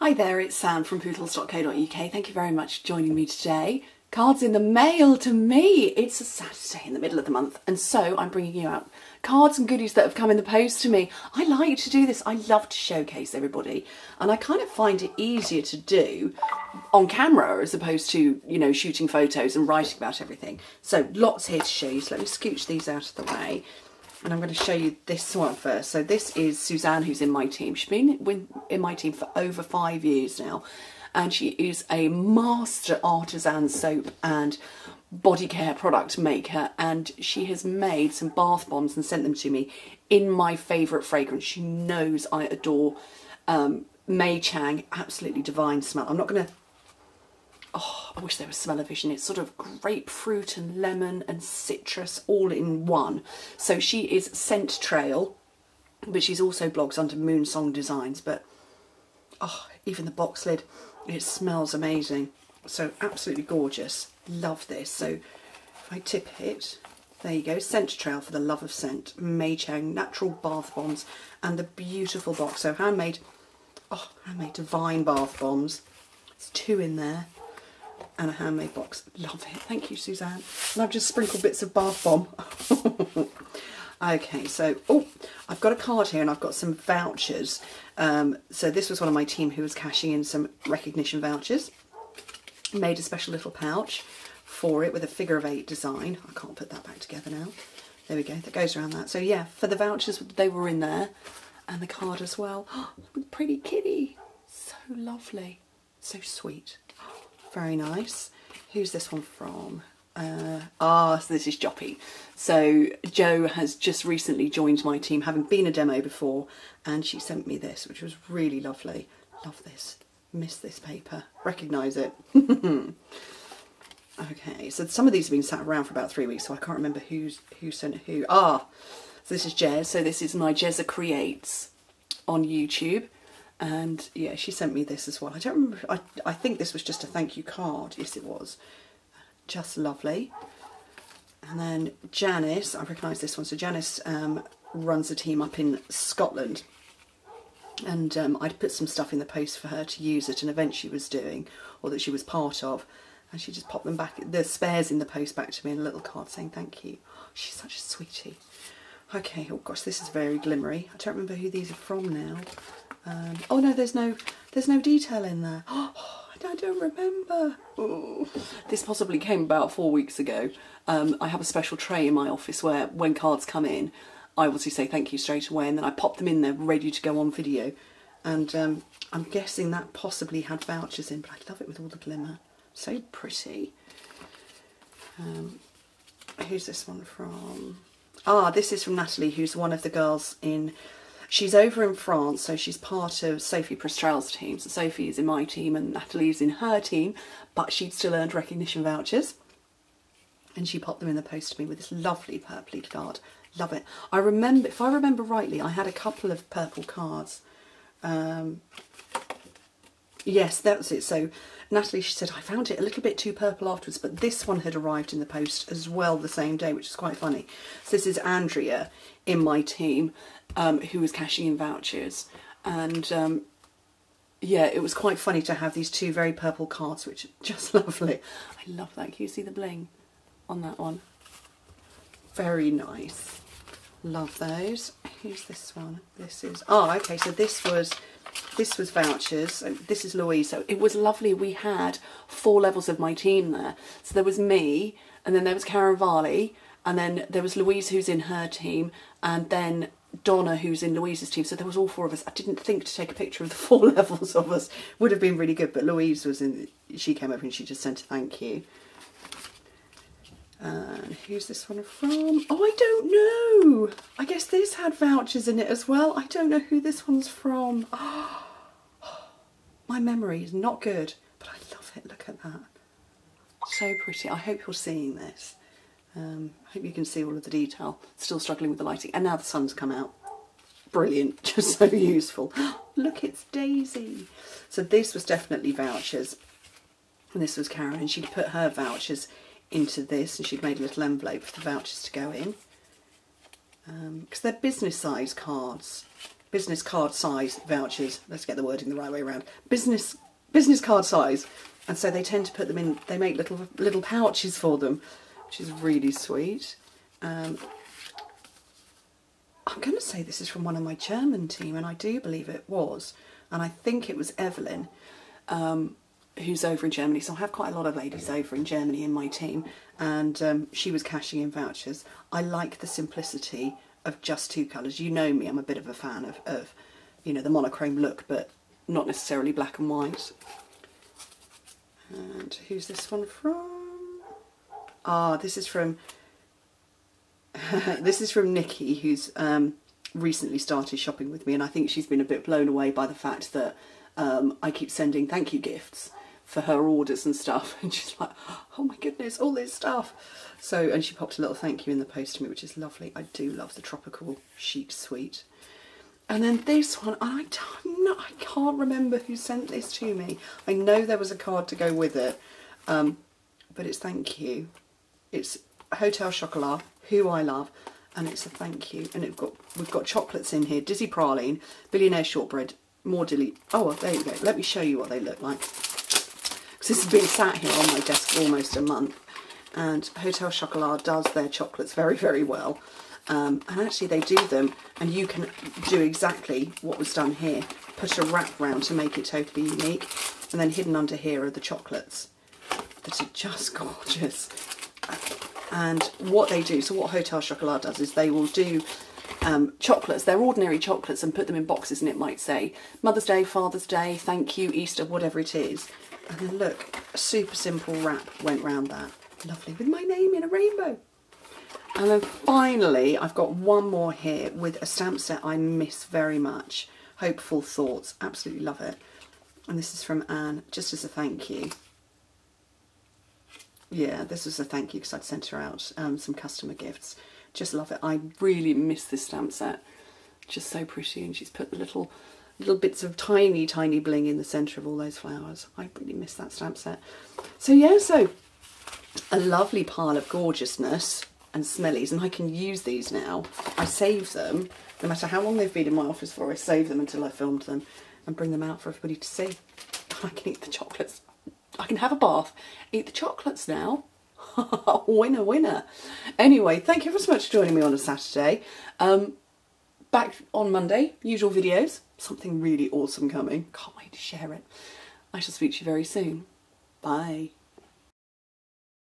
Hi there, it's Sam from poodles.co.uk. Thank you very much for joining me today. Cards in the mail to me. It's a Saturday in the middle of the month, and so I'm bringing you out cards and goodies that have come in the post to me. I like to do this. I love to showcase everybody, and I kind of find it easier to do on camera as opposed to, you know, shooting photos and writing about everything. So lots here to show you. So let me scooch these out of the way. And I'm going to show you this one first. So this is Suzanne, who's in my team. She's been in my team for over 5 years now. And she is a master artisan soap and body care product maker. And she has made some bath bombs and sent them to me in my favourite fragrance. She knows I adore Mei Chang. Absolutely divine smell. I'm not going to... Oh, I wish there was smell-o-vision. It's sort of grapefruit and lemon and citrus all in one. So she is Scent Trail, but she's also blogs under Moonsong Designs. But, oh, even the box lid, it smells amazing. So absolutely gorgeous. Love this. So if I tip it, there you go. Scent Trail for the love of scent. Mei Chang natural bath bombs and the beautiful box. So handmade, oh, handmade divine bath bombs. There's 2 in there. And a handmade box. Love it. Thank you, Suzanne. And I've just sprinkled bits of bath bomb. Okay, so, oh, I've got a card here and I've got some vouchers. So this was one of my team who was cashing in some recognition vouchers. Made a special little pouch for it with a figure of 8 design. I can't put that back together now. There we go. That goes around that. So yeah, for the vouchers, they were in there. And the card as well. Oh, pretty kitty. So lovely. So sweet. Very nice. Who's this one from? So this is Joppy. So Jo has just recently joined my team, having been a demo before, and she sent me this, which was really lovely. Love this. Miss this paper. Recognise it. Okay, so some of these have been sat around for about 3 weeks, so I can't remember who sent who. So this is Jez. So this is my Jezza Creates on YouTube. And yeah, she sent me this as well. I don't remember, I think this was just a thank you card. Yes, it was. Just lovely. And then Janice, I recognise this one. So Janice runs a team up in Scotland. And I'd put some stuff in the post for her to use at an event she was doing, or that she was part of. And she just popped them back, the spares in the post back to me in a little card saying thank you. She's such a sweetie. Okay, oh gosh, this is very glimmery. I don't remember who these are from now. Oh no, there's no detail in there. Oh, I don't remember. Oh. This possibly came about 4 weeks ago. I have a special tray in my office where when cards come in, I obviously say thank you straight away, and then I pop them in there ready to go on video. And I'm guessing that possibly had vouchers in, but I love it with all the glimmer. So pretty. Who's this one from? This is from Natalie, who's one of the girls in... She's over in France, so she's part of Sophie Prestrel's team. So Sophie is in my team and Natalie is in her team, but she'd still earned recognition vouchers. And she popped them in the post to me with this lovely purpley card. Love it. I remember, if I remember rightly, I had a couple of purple cards. Yes, that was it. So Natalie, she said, I found it a little bit too purple afterwards, but this one had arrived in the post as well the same day, which is quite funny. So this is Andrea in my team, who was cashing in vouchers. And yeah, it was quite funny to have these 2 very purple cards, which are just lovely. I love that. Can you see the bling on that one? Very nice. Love those. Who's this one? This is... okay, so this was vouchers. So this is Louise. So it was lovely. We had 4 levels of my team there. So there was me, and then there was Karen Varley, and then there was Louise, who's in her team, and then Donna, who's in Louise's team. So there was all 4 of us. I didn't think to take a picture of the 4 levels of us. Would have been really good, but Louise was in... She came over and she just sent a thank you. And who's this one from? Oh, I don't know. I guess this had vouchers in it as well. I don't know who this one's from. Oh, my memory is not good, but I love it. Look at that. So pretty. I hope you're seeing this. I hope you can see all of the detail. Still struggling with the lighting. And now the sun's come out. Brilliant. Just so useful. Look, it's Daisy. So this was definitely vouchers. And this was Karen. And she'd put her vouchers into this, and she'd made a little envelope for the vouchers to go in. Because they're business size cards. business card size vouchers. Let's get the wording the right way around. Business card size. And so they tend to put them in, they make little pouches for them, which is really sweet. I'm going to say this is from one of my German team, and I do believe it was. And I think it was Evelyn, who's over in Germany. So I have quite a lot of ladies over in Germany in my team, and she was cashing in vouchers. I like the simplicity of just 2 colours. You know me, I'm a bit of a fan of you know, the monochrome look, but not necessarily black and white. And who's this one from? Ah, this is from this is from Nikki, who's recently started shopping with me, and I think she's been a bit blown away by the fact that I keep sending thank you gifts for her orders and stuff, and she's like, oh my goodness, all this stuff. So, and she popped a little thank you in the post to me, which is lovely. I do love the tropical chic suite. And then this one, I can't remember who sent this to me. I know there was a card to go with it, but it's thank you. It's Hotel Chocolat, who I love, and it's a thank you. And we've got chocolates in here, Dizzy Praline, Billionaire Shortbread, more Dilly. Oh, well, there you go. Let me show you what they look like. Because this has been sat here on my desk for almost a month. And Hotel Chocolat does their chocolates very, very well. And actually they do them, and you can do exactly what was done here. Put a wrap round to make it totally unique. And then hidden under here are the chocolates that are just gorgeous. And what they do, so what Hotel Chocolat does is they will do chocolates, they're ordinary chocolates, and put them in boxes, and it might say Mother's Day, Father's Day, thank you, Easter, whatever it is. And then look, a super simple wrap went round that. Lovely, with my name in a rainbow. And then finally, I've got one more here with a stamp set I miss very much. Hopeful Thoughts, absolutely love it. And this is from Anne, just as a thank you. Yeah, this was a thank you because I'd sent her out some customer gifts. Just love it. I really miss this stamp set. Just so pretty, and she's put the little bits of tiny, tiny bling in the centre of all those flowers. I really miss that stamp set. So yeah, so a lovely pile of gorgeousness and smellies, and I can use these now. I save them, no matter how long they've been in my office for, I save them until I filmed them and bring them out for everybody to see. I can eat the chocolates. I can have a bath, eat the chocolates now. Winner, winner. Anyway, thank you ever so much for joining me on a Saturday. Back on Monday, usual videos. Something really awesome coming. Can't wait to share it. I shall speak to you very soon. Bye.